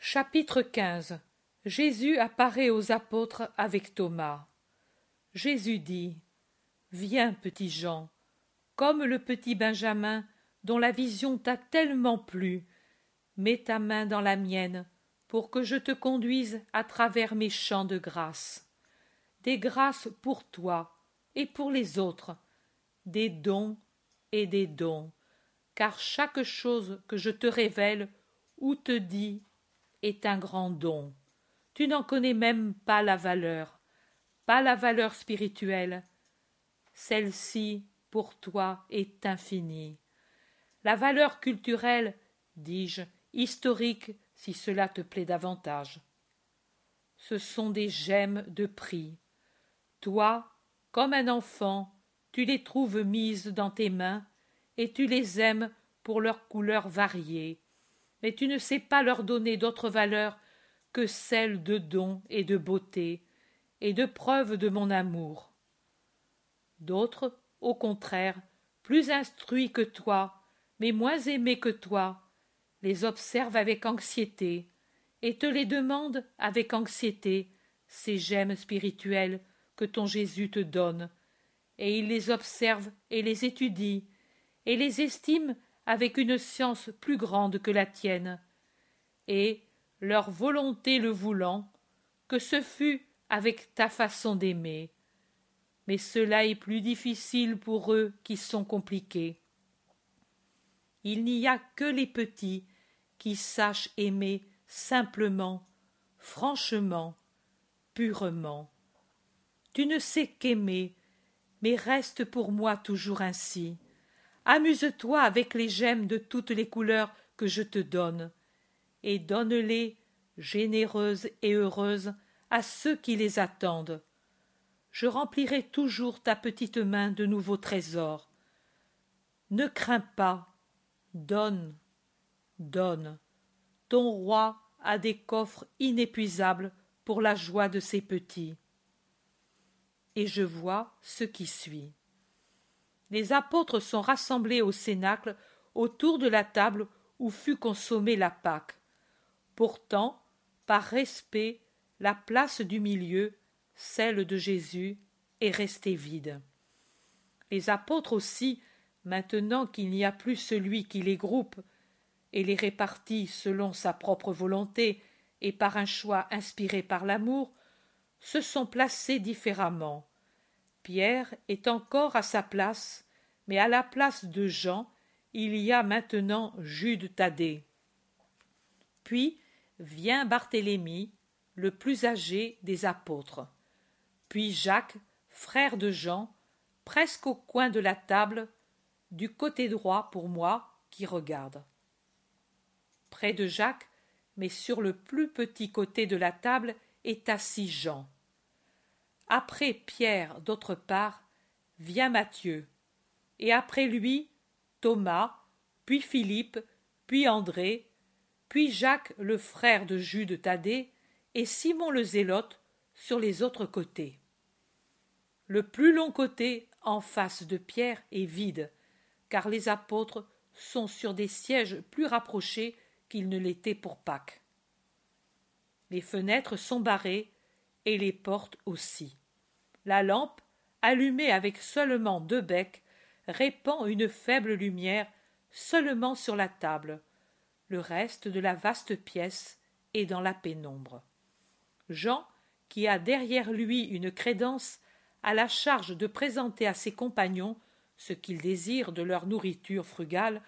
Chapitre 15. Jésus apparaît aux apôtres avec Thomas. Jésus dit: Viens, petit Jean, comme le petit Benjamin, dont la vision t'a tellement plu, mets ta main dans la mienne, pour que je te conduise à travers mes champs de grâce. Des grâces pour toi et pour les autres, des dons et des dons, car chaque chose que je te révèle ou te dis est un grand don. Tu n'en connais même pas la valeur spirituelle. Celle-ci, pour toi, est infinie. La valeur culturelle, dis-je, historique, si cela te plaît davantage. Ce sont des gemmes de prix. Toi, comme un enfant, tu les trouves mises dans tes mains, et tu les aimes pour leurs couleurs variées, mais tu ne sais pas leur donner d'autre valeur que celle de don et de beauté, et de preuve de mon amour. D'autres, au contraire, plus instruits que toi, mais moins aimés que toi, les observent avec anxiété, et te les demandent avec anxiété, ces gemmes spirituelles que ton Jésus te donne, et ils les observent et les étudient, et les estiment avec une science plus grande que la tienne, et, leur volonté le voulant, que ce fût avec ta façon d'aimer. Mais cela est plus difficile pour eux qui sont compliqués. Il n'y a que les petits qui sachent aimer simplement, franchement, purement. Tu ne sais qu'aimer, mais reste pour moi toujours ainsi. Amuse-toi avec les gemmes de toutes les couleurs que je te donne, et donne-les, généreuses et heureuses, à ceux qui les attendent. Je remplirai toujours ta petite main de nouveaux trésors. Ne crains pas, donne, donne. Ton roi a des coffres inépuisables pour la joie de ses petits. Et je vois ce qui suit. Les apôtres sont rassemblés au cénacle autour de la table où fut consommée la Pâque. Pourtant, par respect, la place du milieu, celle de Jésus, est restée vide. Les apôtres aussi, maintenant qu'il n'y a plus celui qui les groupe et les répartit selon sa propre volonté et par un choix inspiré par l'amour, se sont placés différemment. Pierre est encore à sa place, mais à la place de Jean, il y a maintenant Jude Thaddée. Puis vient Barthélemy, le plus âgé des apôtres. Puis Jacques, frère de Jean, presque au coin de la table, du côté droit pour moi qui regarde. Près de Jacques, mais sur le plus petit côté de la table, est assis Jean. Après Pierre, d'autre part, vient Matthieu, et après lui, Thomas, puis Philippe, puis André, puis Jacques, le frère de Jude Thaddée, et Simon le Zélote sur les autres côtés. Le plus long côté, en face de Pierre, est vide, car les apôtres sont sur des sièges plus rapprochés qu'ils ne l'étaient pour Pâques. Les fenêtres sont barrées, et les portes aussi. La lampe, allumée avec seulement 2 becs, répand une faible lumière seulement sur la table. Le reste de la vaste pièce est dans la pénombre. Jean, qui a derrière lui une crédence, a la charge de présenter à ses compagnons ce qu'ils désirent de leur nourriture frugale,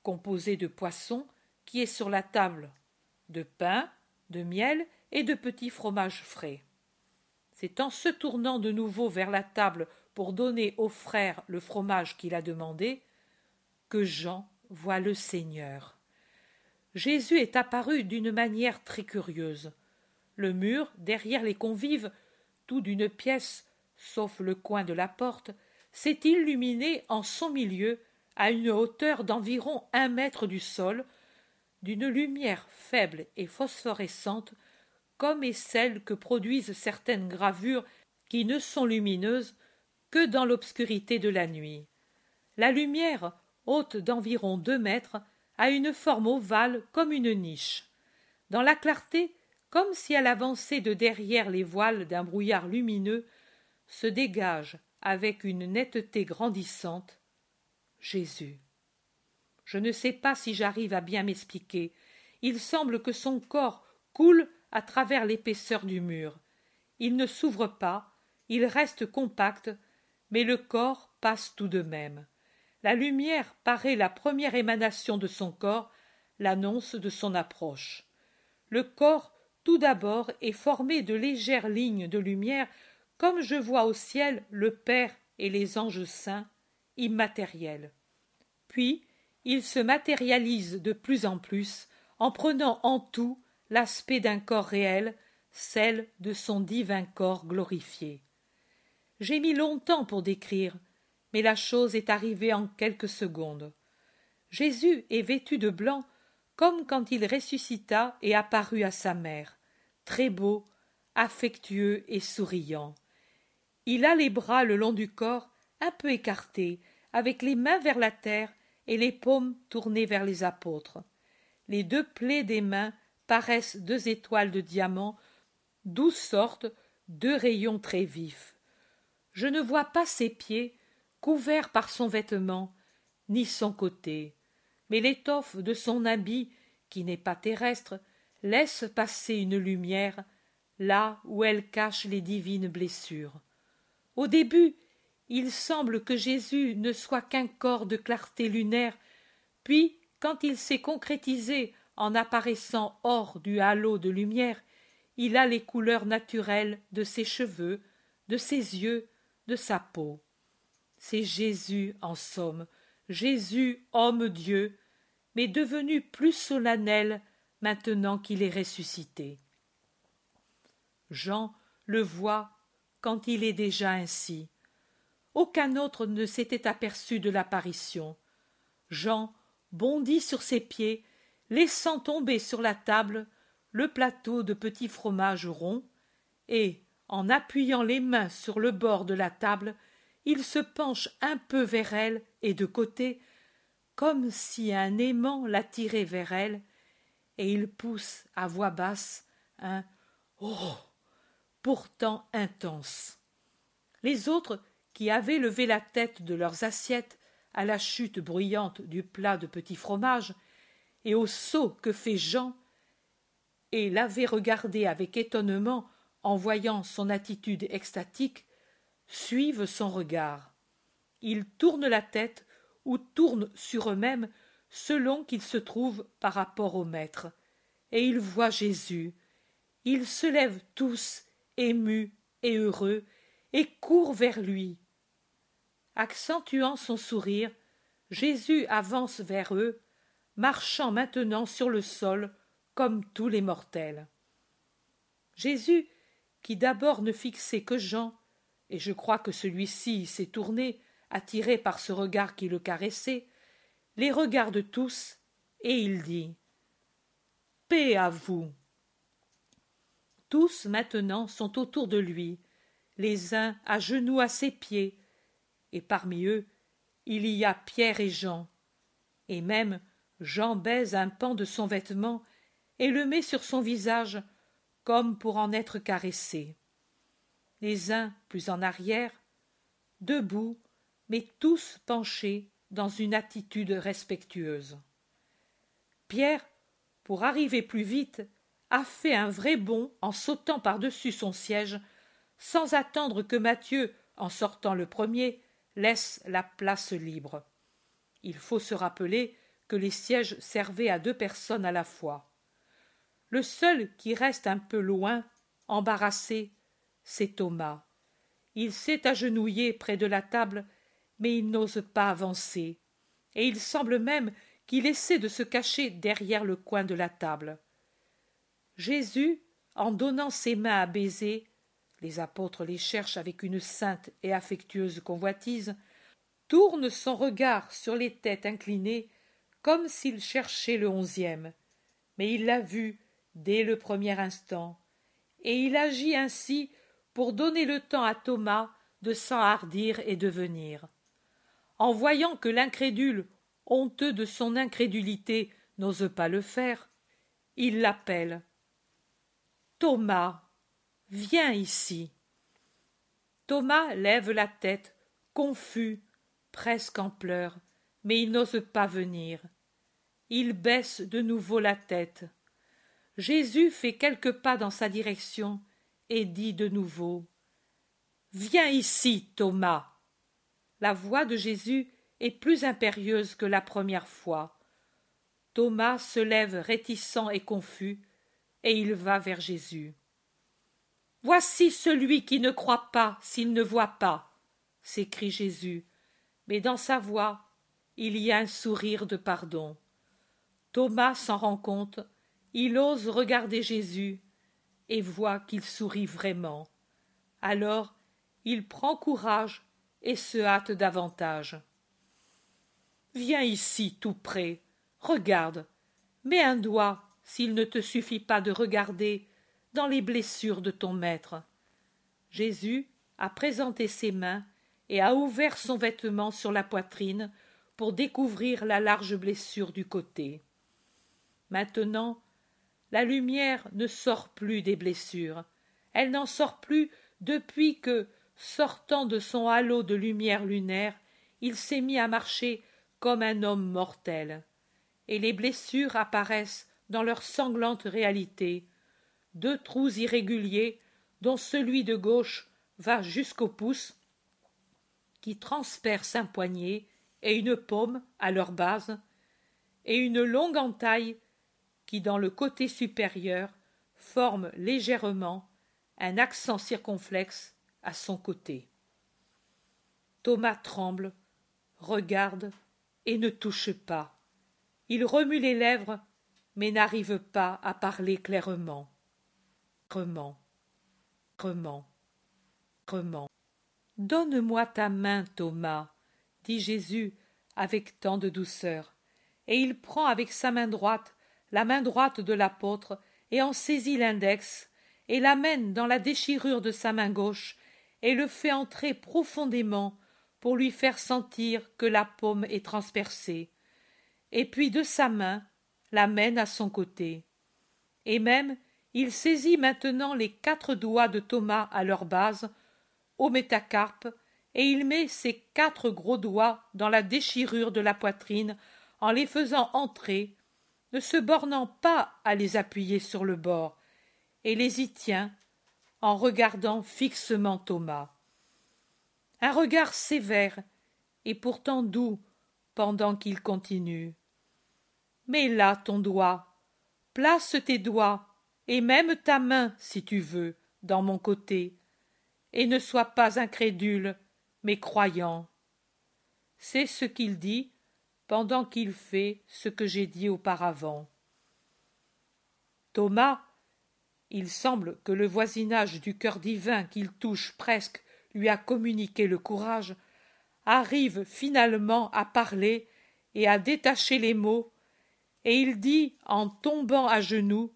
composée de poissons, qui est sur la table, de pain, de miel et de petits fromages frais. C'est en se tournant de nouveau vers la table pour donner au frère le fromage qu'il a demandé que Jean voit le Seigneur. Jésus est apparu d'une manière très curieuse. Le mur, derrière les convives, tout d'une pièce, sauf le coin de la porte, s'est illuminé en son milieu à une hauteur d'environ 1 mètre du sol, d'une lumière faible et phosphorescente, comme est celle que produisent certaines gravures qui ne sont lumineuses que dans l'obscurité de la nuit. La lumière, haute d'environ 2 mètres, a une forme ovale comme une niche. Dans la clarté, comme si elle avançait de derrière les voiles d'un brouillard lumineux, se dégage, avec une netteté grandissante, Jésus. Je ne sais pas si j'arrive à bien m'expliquer. Il semble que son corps coule à travers l'épaisseur du mur. Il ne s'ouvre pas, il reste compact, mais le corps passe tout de même. La lumière paraît la première émanation de son corps, l'annonce de son approche. Le corps, tout d'abord, est formé de légères lignes de lumière, comme je vois au ciel le Père et les anges saints, immatériels. Puis, il se matérialise de plus en prenant en tout l'aspect d'un corps réel, celle de son divin corps glorifié. J'ai mis longtemps pour décrire, mais la chose est arrivée en quelques secondes. Jésus est vêtu de blanc, comme quand il ressuscita et apparut à sa mère, très beau, affectueux et souriant. Il a les bras le long du corps, un peu écartés, avec les mains vers la terre et les paumes tournées vers les apôtres. Les deux plaies des mains paraissent deux étoiles de diamant, d'où sortent deux rayons très vifs. Je ne vois pas ses pieds, couverts par son vêtement, ni son côté, mais l'étoffe de son habit, qui n'est pas terrestre, laisse passer une lumière là où elle cache les divines blessures. Au début, il semble que Jésus ne soit qu'un corps de clarté lunaire, puis, quand il s'est concrétisé en apparaissant hors du halo de lumière, il a les couleurs naturelles de ses cheveux, de ses yeux, de sa peau. C'est Jésus, en somme, Jésus, homme-Dieu, mais devenu plus solennel maintenant qu'il est ressuscité. Jean le voit quand il est déjà ainsi. Aucun autre ne s'était aperçu de l'apparition. Jean bondit sur ses pieds, laissant tomber sur la table le plateau de petits fromages ronds, et, en appuyant les mains sur le bord de la table, il se penche un peu vers elle et de côté, comme si un aimant l'attirait vers elle, et il pousse à voix basse un « Oh !» pourtant intense. Les autres, qui avaient levé la tête de leurs assiettes à la chute bruyante du plat de petits fromages et au saut que fait Jean, et l'avaient regardé avec étonnement en voyant son attitude extatique, suivent son regard. Ils tournent la tête ou tournent sur eux-mêmes selon qu'ils se trouvent par rapport au Maître, et ils voient Jésus. Ils se lèvent tous, émus et heureux, et courent vers lui. Accentuant son sourire, Jésus avance vers eux, marchant maintenant sur le sol comme tous les mortels. Jésus, qui d'abord ne fixait que Jean, et je crois que celui-ci s'est tourné, attiré par ce regard qui le caressait, les regarde tous, et il dit « Paix à vous !» Tous maintenant sont autour de lui, les uns à genoux à ses pieds, et parmi eux il y a Pierre et Jean, et même Jean baise un pan de son vêtement et le met sur son visage comme pour en être caressé. Les uns plus en arrière, debout, mais tous penchés dans une attitude respectueuse. Pierre, pour arriver plus vite, a fait un vrai bond en sautant par-dessus son siège, sans attendre que Matthieu, en sortant le premier, laisse la place libre. Il faut se rappeler que les sièges servaient à 2 personnes à la fois. Le seul qui reste un peu loin, embarrassé, c'est Thomas. Il s'est agenouillé près de la table, mais il n'ose pas avancer, et il semble même qu'il essaie de se cacher derrière le coin de la table. Jésus, en donnant ses mains à baiser, les apôtres les cherchent avec une sainte et affectueuse convoitise, tourne son regard sur les têtes inclinées comme s'il cherchait le 11e, mais il l'a vu dès le premier instant, et il agit ainsi pour donner le temps à Thomas de s'enhardir et de venir. En voyant que l'incrédule, honteux de son incrédulité, n'ose pas le faire, Il l'appelle. Thomas, viens ici. Thomas lève la tête, confus, presque en pleurs, mais il n'ose pas venir. Il baisse de nouveau la tête. Jésus fait quelques pas dans sa direction et dit de nouveau « Viens ici, Thomas !» La voix de Jésus est plus impérieuse que la première fois. Thomas se lève réticent et confus, et il va vers Jésus. « Voici celui qui ne croit pas s'il ne voit pas !» s'écrie Jésus, mais dans sa voix, il y a un sourire de pardon. Thomas s'en rend compte, il ose regarder Jésus et voit qu'il sourit vraiment. Alors, il prend courage et se hâte davantage. « Viens ici tout près, regarde, mets un doigt, s'il ne te suffit pas de regarder, dans les blessures de ton maître. » Jésus a présenté ses mains et a ouvert son vêtement sur la poitrine pour découvrir la large blessure du côté. Maintenant, la lumière ne sort plus des blessures. Elle n'en sort plus depuis que, sortant de son halo de lumière lunaire, il s'est mis à marcher comme un homme mortel. Et les blessures apparaissent dans leur sanglante réalité. 2 trous irréguliers, dont celui de gauche va jusqu'au pouce, qui transperce un poignet et une paume à leur base, et une longue entaille qui, dans le côté supérieur, forme légèrement un accent circonflexe à son côté. Thomas tremble, regarde et ne touche pas. Il remue les lèvres, mais n'arrive pas à parler clairement. « Donne-moi ta main, Thomas, dit Jésus avec tant de douceur, et il prend avec sa main droite la main droite de l'apôtre et en saisit l'index et l'amène dans la déchirure de sa main gauche et le fait entrer profondément pour lui faire sentir que la paume est transpercée, et puis de sa main l'amène à son côté. Et même il saisit maintenant les 4 doigts de Thomas à leur base, au métacarpe, et il met ses 4 gros doigts dans la déchirure de la poitrine en les faisant entrer, ne se bornant pas à les appuyer sur le bord, et les y tient en regardant fixement Thomas. Un regard sévère et pourtant doux pendant qu'il continue. « Mets là ton doigt, place tes doigts et même ta main, si tu veux, dans mon côté, et ne sois pas incrédule, mais croyant. » C'est ce qu'il dit pendant qu'il fait ce que j'ai dit auparavant. Thomas, il semble que le voisinage du cœur divin qu'il touche presque lui a communiqué le courage, arrive finalement à parler et à détacher les mots, et il dit en tombant à genoux,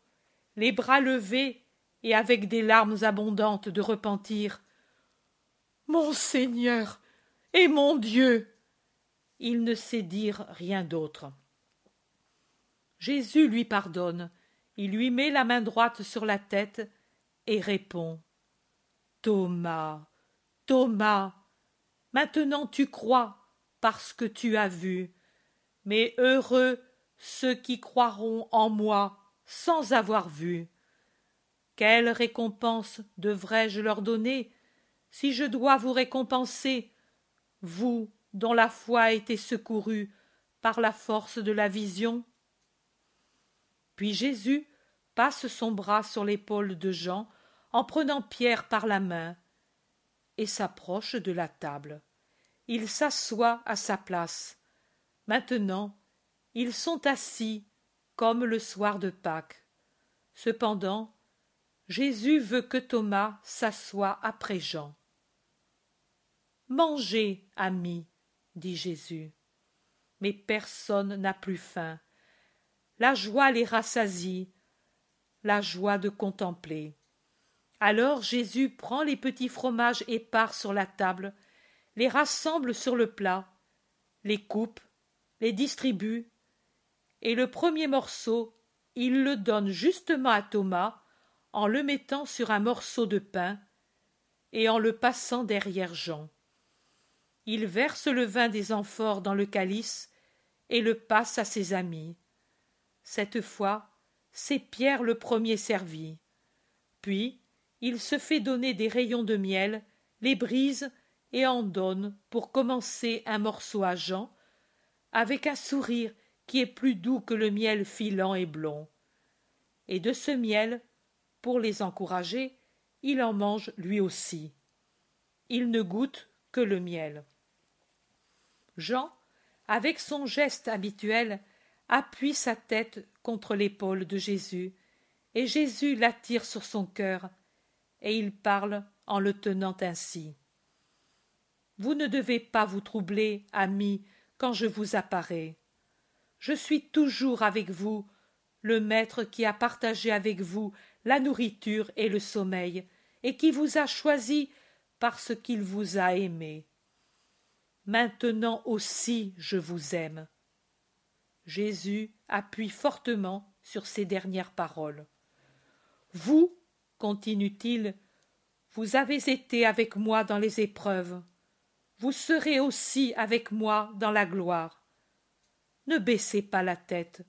les bras levés et avec des larmes abondantes de repentir, « Mon Seigneur et mon Dieu !» Il ne sait dire rien d'autre. Jésus lui pardonne, il lui met la main droite sur la tête et répond « Thomas, Thomas, maintenant tu crois parce que tu as vu, mais heureux ceux qui croiront en moi sans avoir vu. Quelle récompense devrais-je leur donner si je dois vous récompenser, vous dont la foi a été secourue par la force de la vision ?» Puis Jésus passe son bras sur l'épaule de Jean en prenant Pierre par la main et s'approche de la table. Il s'assoit à sa place. Maintenant, ils sont assis comme le soir de Pâques. Cependant, Jésus veut que Thomas s'assoie après Jean. « Mangez, amis, dit Jésus. Mais personne n'a plus faim. La joie les rassasie, la joie de contempler. Alors Jésus prend les petits fromages épars sur la table, les rassemble sur le plat, les coupe, les distribue, et le premier morceau il le donne justement à Thomas en le mettant sur un morceau de pain et en le passant derrière Jean. Il verse le vin des amphores dans le calice et le passe à ses amis. Cette fois, c'est Pierre le premier servi. Puis, il se fait donner des rayons de miel, les brise et en donne pour commencer un morceau à Jean, avec un sourire qui est plus doux que le miel filant et blond. Et de ce miel, pour les encourager, il en mange lui aussi. Il ne goûte que le miel. Jean, avec son geste habituel, appuie sa tête contre l'épaule de Jésus, et Jésus l'attire sur son cœur, et il parle en le tenant ainsi. Vous ne devez pas vous troubler, amis, quand je vous apparais. Je suis toujours avec vous, le Maître qui a partagé avec vous la nourriture et le sommeil, et qui vous a choisi parce qu'il vous a aimé. Maintenant aussi je vous aime. Jésus appuie fortement sur ces dernières paroles. Vous, continue-t-il, vous avez été avec moi dans les épreuves. Vous serez aussi avec moi dans la gloire. Ne baissez pas la tête.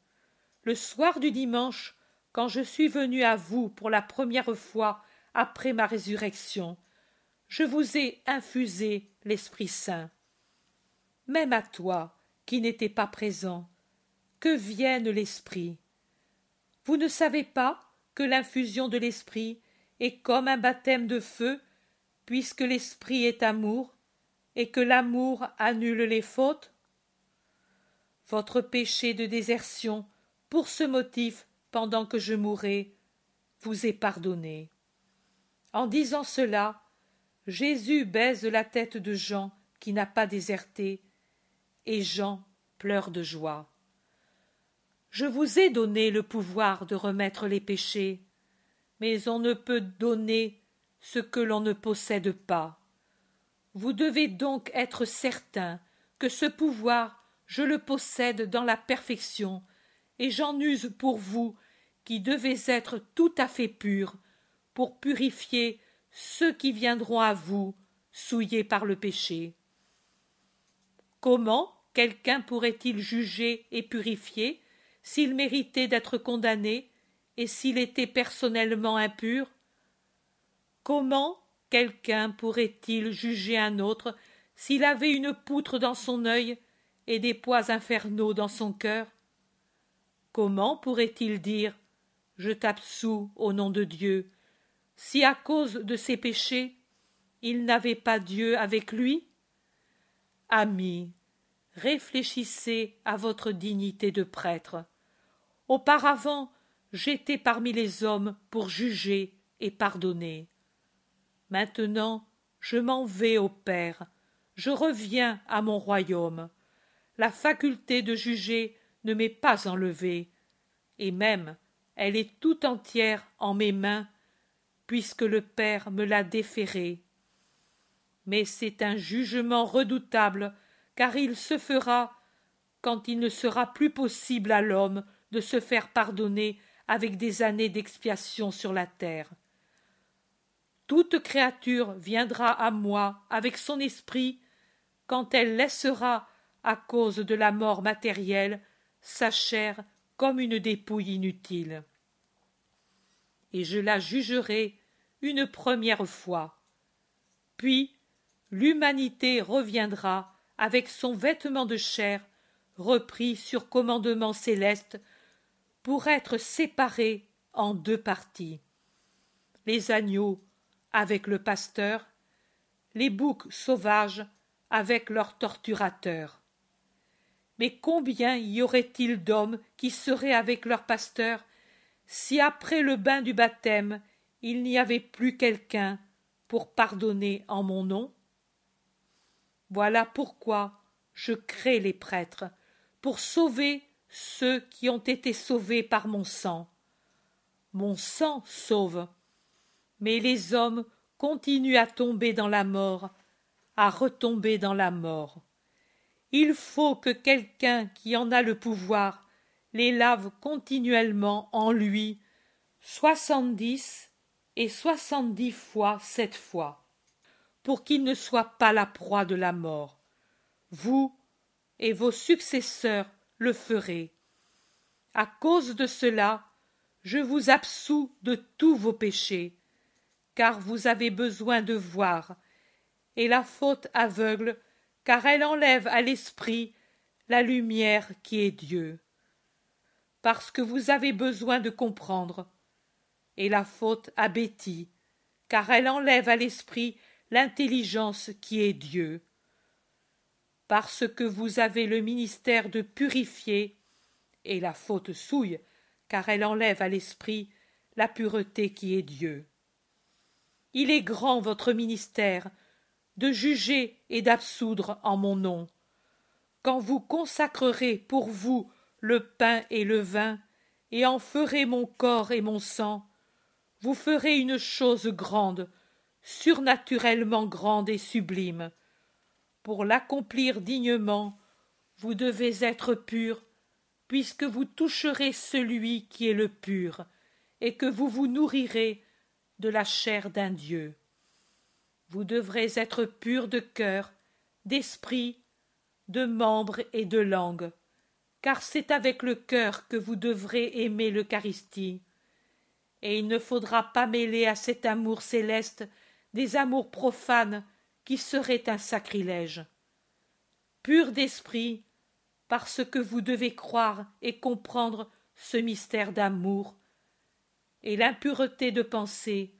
Le soir du dimanche, quand je suis venu à vous pour la première fois après ma résurrection, je vous ai infusé l'Esprit Saint. Même à toi, qui n'étais pas présent, que vienne l'Esprit. Vous ne savez pas que l'infusion de l'Esprit est comme un baptême de feu, puisque l'Esprit est amour, et que l'amour annule les fautes? Votre péché de désertion, pour ce motif, pendant que je mourais, vous est pardonné. En disant cela, Jésus baise la tête de Jean qui n'a pas déserté, et Jean pleure de joie. Je vous ai donné le pouvoir de remettre les péchés, mais on ne peut donner ce que l'on ne possède pas. Vous devez donc être certain que ce pouvoir, je le possède dans la perfection, et j'en use pour vous, qui devez être tout à fait purs, pour purifier ceux qui viendront à vous, souillés par le péché. Comment quelqu'un pourrait-il juger et purifier s'il méritait d'être condamné et s'il était personnellement impur? Comment quelqu'un pourrait-il juger un autre s'il avait une poutre dans son œil et des poids infernaux dans son cœur? Comment pourrait-il dire « Je t'absous au nom de Dieu » si à cause de ses péchés, il n'avait pas Dieu avec lui? Amis, réfléchissez à votre dignité de prêtre. Auparavant, j'étais parmi les hommes pour juger et pardonner. Maintenant, je m'en vais au Père, je reviens à mon royaume. La faculté de juger ne m'est pas enlevée, et même elle est tout entière en mes mains, puisque le Père me l'a déférée. Mais c'est un jugement redoutable, car il se fera quand il ne sera plus possible à l'homme de se faire pardonner avec des années d'expiation sur la terre. Toute créature viendra à moi avec son esprit quand elle laissera, à cause de la mort matérielle, sa chair comme une dépouille inutile. Et je la jugerai une première fois. Puis l'humanité reviendra avec son vêtement de chair repris sur commandement céleste pour être séparée en deux parties. Les agneaux avec le pasteur, les boucs sauvages avec leurs torturateurs. Mais combien y aurait-il d'hommes qui seraient avec leur pasteur si après le bain du baptême il n'y avait plus quelqu'un pour pardonner en mon nom? Voilà pourquoi je crée les prêtres, pour sauver ceux qui ont été sauvés par mon sang. Mon sang sauve, mais les hommes continuent à tomber dans la mort, à retomber dans la mort. Il faut que quelqu'un qui en a le pouvoir les lave continuellement en lui 70 et 70 fois 7 fois, pour qu'il ne soit pas la proie de la mort. Vous et vos successeurs le ferez. À cause de cela, je vous absous de tous vos péchés, car vous avez besoin de voir, et la faute aveugle, car elle enlève à l'esprit la lumière qui est Dieu. Parce que vous avez besoin de comprendre, et la faute abétit, car elle enlève à l'esprit l'intelligence qui est Dieu. Parce que vous avez le ministère de purifier, et la faute souille, car elle enlève à l'esprit la pureté qui est Dieu. Il est grand votre ministère, de juger et d'absoudre en mon nom. Quand vous consacrerez pour vous le pain et le vin, et en ferez mon corps et mon sang, vous ferez une chose grande, surnaturellement grande et sublime. Pour l'accomplir dignement, vous devez être purs, puisque vous toucherez celui qui est le pur, et que vous vous nourrirez de la chair d'un Dieu. Vous devrez être purs de cœur, d'esprit, de membres et de langue, car c'est avec le cœur que vous devrez aimer l'Eucharistie. Et il ne faudra pas mêler à cet amour céleste des amours profanes qui seraient un sacrilège. Purs d'esprit, parce que vous devez croire et comprendre ce mystère d'amour, et l'impureté de pensée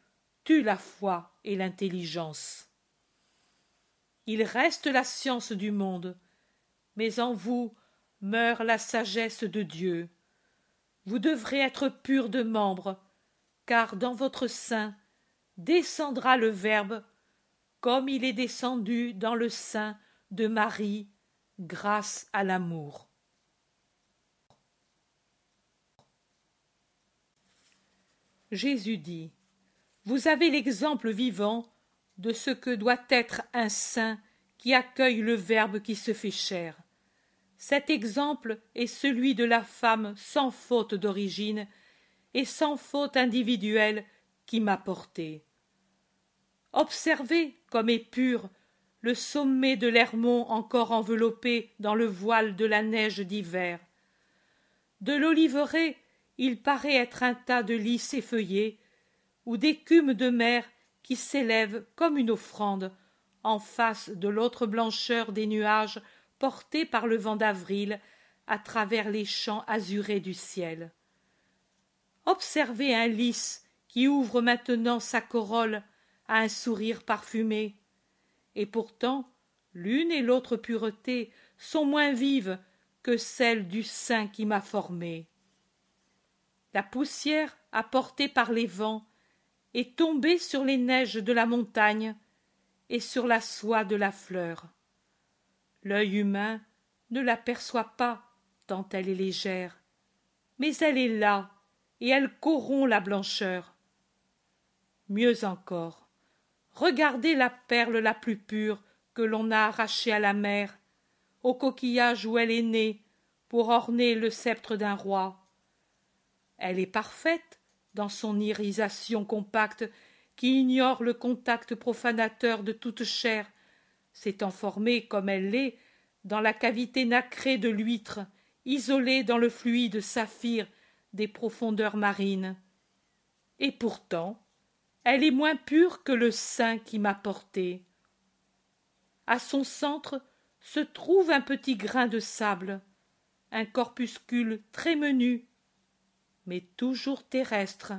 tue la foi et l'intelligence. Il reste la science du monde, mais en vous meurt la sagesse de Dieu. Vous devrez être purs de membres, car dans votre sein descendra le Verbe, comme il est descendu dans le sein de Marie, grâce à l'amour. Jésus dit: vous avez l'exemple vivant de ce que doit être un saint qui accueille le Verbe qui se fait chair. Cet exemple est celui de la femme sans faute d'origine et sans faute individuelle qui m'a porté. Observez comme est pur le sommet de l'Hermon encore enveloppé dans le voile de la neige d'hiver. De l'oliveraie, il paraît être un tas de lys effeuillés, ou d'écume de mer qui s'élève comme une offrande en face de l'autre blancheur des nuages portés par le vent d'avril à travers les champs azurés du ciel. Observez un lys qui ouvre maintenant sa corolle à un sourire parfumé, et pourtant l'une et l'autre pureté sont moins vives que celle du sein qui m'a formé. La poussière apportée par les vents est tombée sur les neiges de la montagne et sur la soie de la fleur. L'œil humain ne l'aperçoit pas tant elle est légère, mais elle est là et elle corrompt la blancheur. Mieux encore, regardez la perle la plus pure que l'on a arrachée à la mer, au coquillage où elle est née, pour orner le sceptre d'un roi. Elle est parfaite dans son irisation compacte qui ignore le contact profanateur de toute chair, s'étant formée comme elle l'est dans la cavité nacrée de l'huître, isolée dans le fluide saphir des profondeurs marines. Et pourtant, elle est moins pure que le sein qui m'a porté. À son centre se trouve un petit grain de sable, un corpuscule très menu, mais toujours terrestre.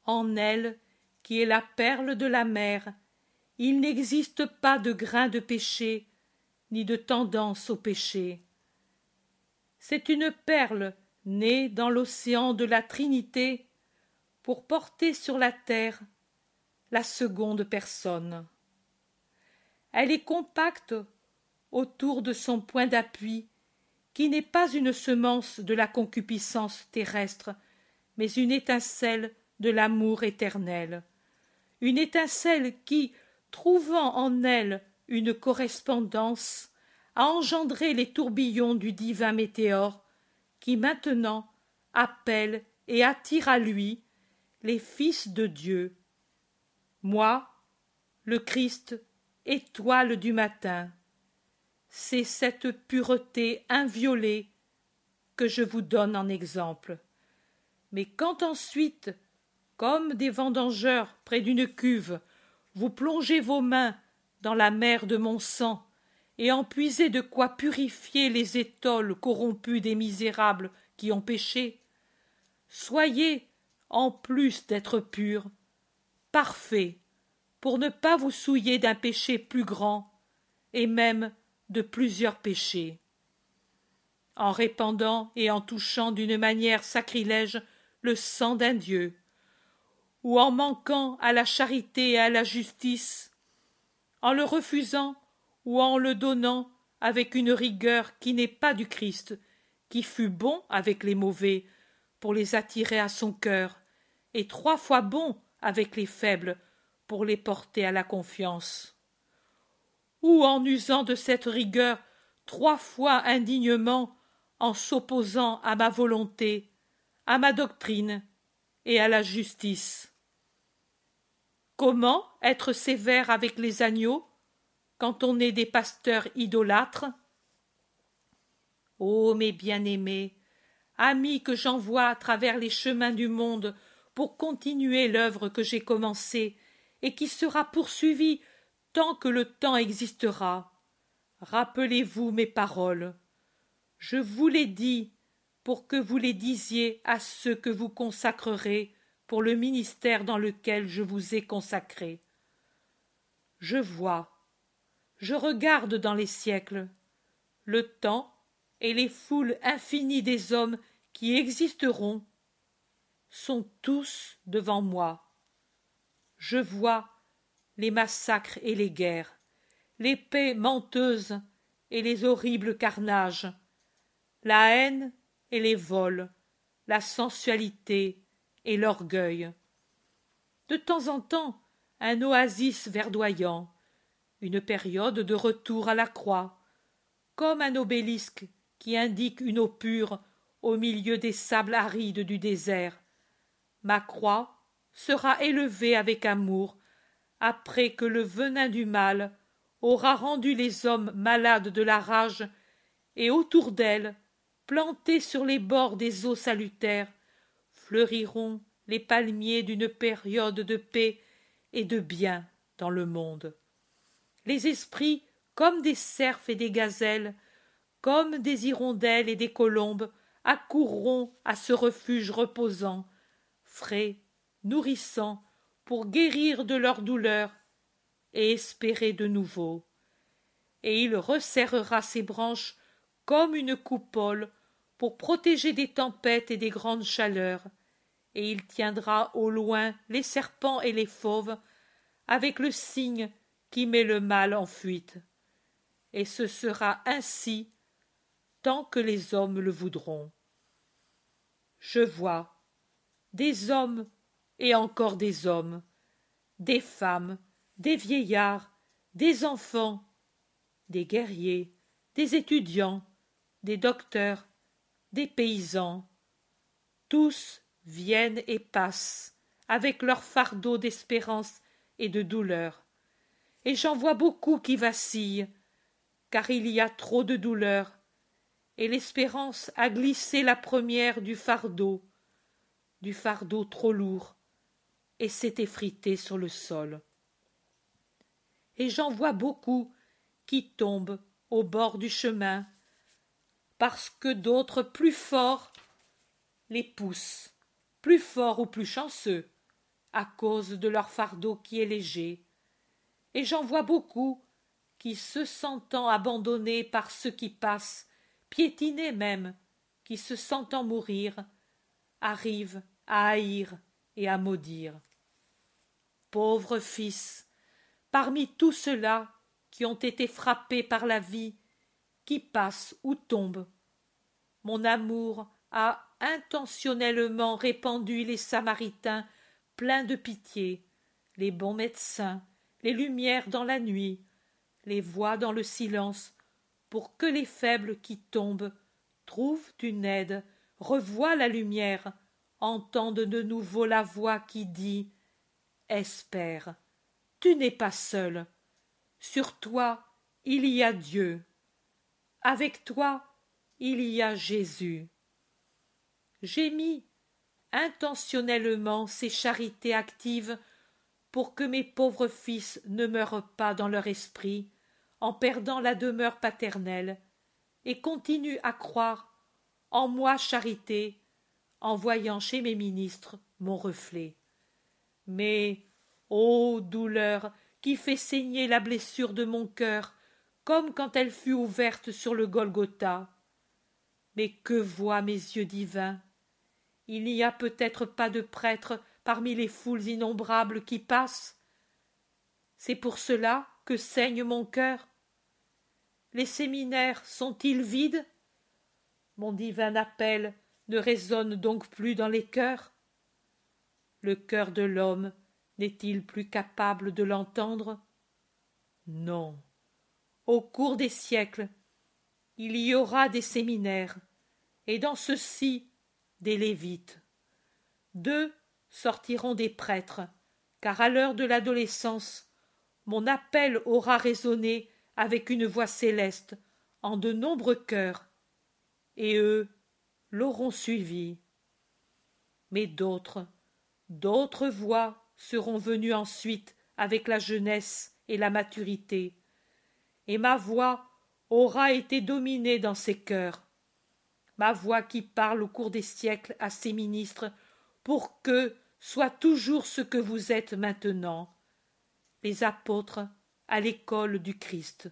En elle, qui est la perle de la mer, il n'existe pas de grain de péché, ni de tendance au péché. C'est une perle née dans l'océan de la Trinité pour porter sur la terre la seconde personne. Elle est compacte autour de son point d'appui, qui n'est pas une semence de la concupiscence terrestre, mais une étincelle de l'amour éternel, une étincelle qui, trouvant en elle une correspondance, a engendré les tourbillons du divin météore qui maintenant appelle et attire à lui les fils de Dieu. Moi, le Christ, étoile du matin, c'est cette pureté inviolée que je vous donne en exemple. Mais quand ensuite, comme des vendangeurs près d'une cuve, vous plongez vos mains dans la mer de mon sang, et en puisez de quoi purifier les étoles corrompues des misérables qui ont péché, soyez, en plus d'être purs, parfaits, pour ne pas vous souiller d'un péché plus grand, et même de plusieurs péchés. En répandant et en touchant d'une manière sacrilège le sang d'un Dieu, ou en manquant à la charité et à la justice, en le refusant ou en le donnant avec une rigueur qui n'est pas du Christ, qui fut bon avec les mauvais pour les attirer à son cœur, et 3 fois bon avec les faibles pour les porter à la confiance. Ou en usant de cette rigueur 3 fois indignement en s'opposant à ma volonté, à ma doctrine et à la justice. Comment être sévère avec les agneaux quand on est des pasteurs idolâtres? Ô mes bien-aimés, amis que j'envoie à travers les chemins du monde pour continuer l'œuvre que j'ai commencée et qui sera poursuivie tant que le temps existera, rappelez-vous mes paroles. Je vous les dis pour que vous les disiez à ceux que vous consacrerez pour le ministère dans lequel je vous ai consacré. Je vois, je regarde dans les siècles, le temps et les foules infinies des hommes qui existeront sont tous devant moi. Je vois les massacres et les guerres, les paix menteuses et les horribles carnages, la haine et les vols, la sensualité et l'orgueil. De temps en temps, un oasis verdoyant, une période de retour à la croix, comme un obélisque qui indique une eau pure au milieu des sables arides du désert. Ma croix sera élevée avec amour après que le venin du mal aura rendu les hommes malades de la rage, et autour d'elle, plantés sur les bords des eaux salutaires, fleuriront les palmiers d'une période de paix et de bien dans le monde. Les esprits, comme des cerfs et des gazelles, comme des hirondelles et des colombes, accourront à ce refuge reposant, frais, nourrissant, pour guérir de leur douleur et espérer de nouveau. Et il resserrera ses branches comme une coupole pour protéger des tempêtes et des grandes chaleurs, et il tiendra au loin les serpents et les fauves avec le signe qui met le mal en fuite. Et ce sera ainsi tant que les hommes le voudront. Je vois des hommes et encore des hommes, des femmes, des vieillards, des enfants, des guerriers, des étudiants, des docteurs, des paysans. Tous viennent et passent avec leur fardeau d'espérance et de douleur. Et j'en vois beaucoup qui vacillent, car il y a trop de douleur, et l'espérance a glissé la première du fardeau trop lourd, et s'est effritée sur le sol. Et j'en vois beaucoup qui tombent au bord du chemin, parce que d'autres plus forts les poussent, plus forts ou plus chanceux, à cause de leur fardeau qui est léger. Et j'en vois beaucoup qui, se sentant abandonnés par ceux qui passent, piétinés même, qui se sentant mourir, arrivent à haïr et à maudire. Pauvres fils, parmi tous ceux-là qui ont été frappés par la vie, qui passent ou tombent, mon amour a intentionnellement répandu les Samaritains pleins de pitié, les bons médecins, les lumières dans la nuit, les voix dans le silence, pour que les faibles qui tombent Trouve une aide, revois la lumière, entende de nouveau la voix qui dit « Espère, tu n'es pas seul, sur toi il y a Dieu, avec toi il y a Jésus. » J'ai mis intentionnellement ces charités actives pour que mes pauvres fils ne meurent pas dans leur esprit en perdant la demeure paternelle et continuent à croire en moi charité en voyant chez mes ministres mon reflet. Mais, ô douleur qui fait saigner la blessure de mon cœur comme quand elle fut ouverte sur le Golgotha, mais que voient mes yeux divins? Il n'y a peut-être pas de prêtre parmi les foules innombrables qui passent. C'est pour cela que saigne mon cœur. Les séminaires sont-ils vides? Mon divin appel ne résonne donc plus dans les cœurs? Le cœur de l'homme n'est-il plus capable de l'entendre? Non. Au cours des siècles, il y aura des séminaires, et dans ceux-ci des Lévites. D'eux sortiront des prêtres, car à l'heure de l'adolescence, mon appel aura résonné avec une voix céleste en de nombreux cœurs, et eux l'auront suivi. Mais d'autres voix seront venues ensuite avec la jeunesse et la maturité, et ma voix aura été dominée dans ces cœurs, ma voix qui parle au cours des siècles à ses ministres pour qu'eux soient toujours ce que vous êtes maintenant, les apôtres à l'école du Christ.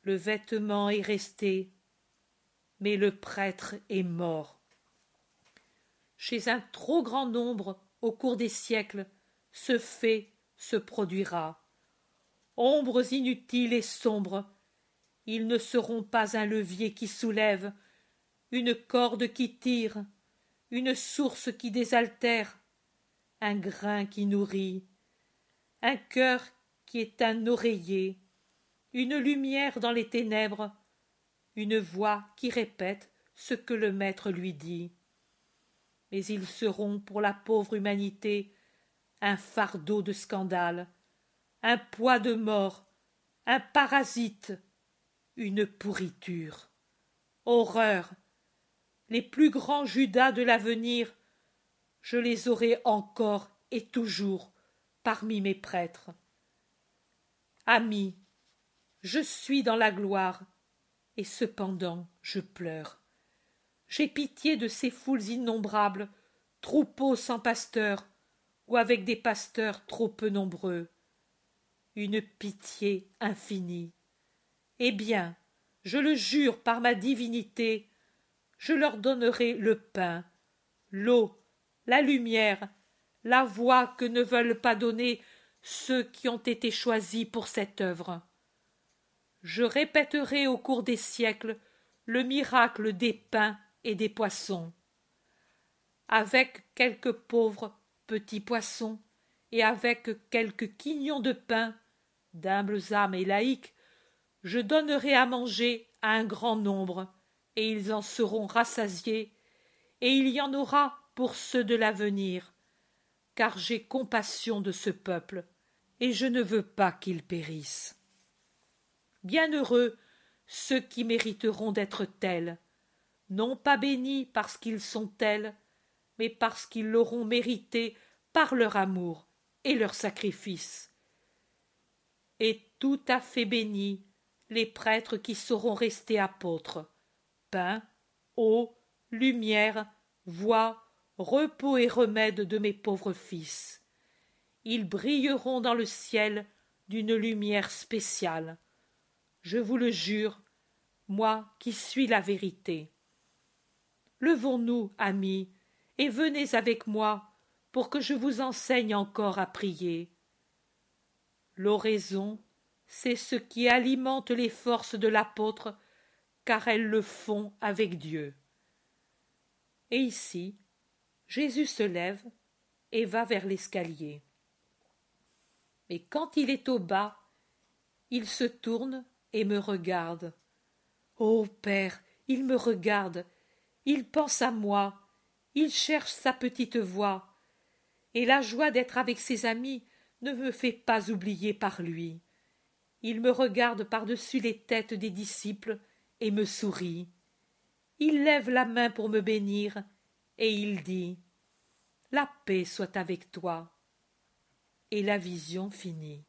Le vêtement est resté, mais le prêtre est mort. Chez un trop grand nombre, au cours des siècles, ce fait se produira. Ombres inutiles et sombres, ils ne seront pas un levier qui soulève, une corde qui tire, une source qui désaltère, un grain qui nourrit, un cœur qui est un oreiller, une lumière dans les ténèbres, une voix qui répète ce que le maître lui dit. Mais ils seront pour la pauvre humanité un fardeau de scandale, un poids de mort, un parasite, une pourriture. Horreur! Les plus grands Judas de l'avenir, je les aurai encore et toujours parmi mes prêtres. Amis, je suis dans la gloire, et cependant je pleure. J'ai pitié de ces foules innombrables, troupeaux sans pasteur, ou avec des pasteurs trop peu nombreux. Une pitié infinie. Eh bien, je le jure par ma divinité, je leur donnerai le pain, l'eau, la lumière, la voix que ne veulent pas donner ceux qui ont été choisis pour cette œuvre. Je répéterai au cours des siècles le miracle des pains et des poissons. Avec quelques pauvres petits poissons et avec quelques quignons de pain, d'humbles âmes et laïcs, je donnerai à manger à un grand nombre, et ils en seront rassasiés, et il y en aura pour ceux de l'avenir, car j'ai compassion de ce peuple, et je ne veux pas qu'il périsse. Bienheureux ceux qui mériteront d'être tels, non pas bénis parce qu'ils sont tels, mais parce qu'ils l'auront mérité par leur amour et leur sacrifice. Et tout à fait bénis les prêtres qui sauront rester apôtres, pain, eau, lumière, voix, repos et remède de mes pauvres fils. Ils brilleront dans le ciel d'une lumière spéciale. Je vous le jure, moi qui suis la vérité. Levons-nous, amis, et venez avec moi pour que je vous enseigne encore à prier. L'oraison, c'est ce qui alimente les forces de l'apôtre, car elles le font avec Dieu. Et ici, Jésus se lève et va vers l'escalier. Mais quand il est au bas, il se tourne et me regarde. Ô Père, Il me regarde, il pense à moi, il cherche sa petite voix, et la joie d'être avec ses amis ne me fait pas oublier par lui. Il me regarde par-dessus les têtes des disciples et me sourit. Il lève la main pour me bénir, et il dit « La paix soit avec toi ». Et la vision finit.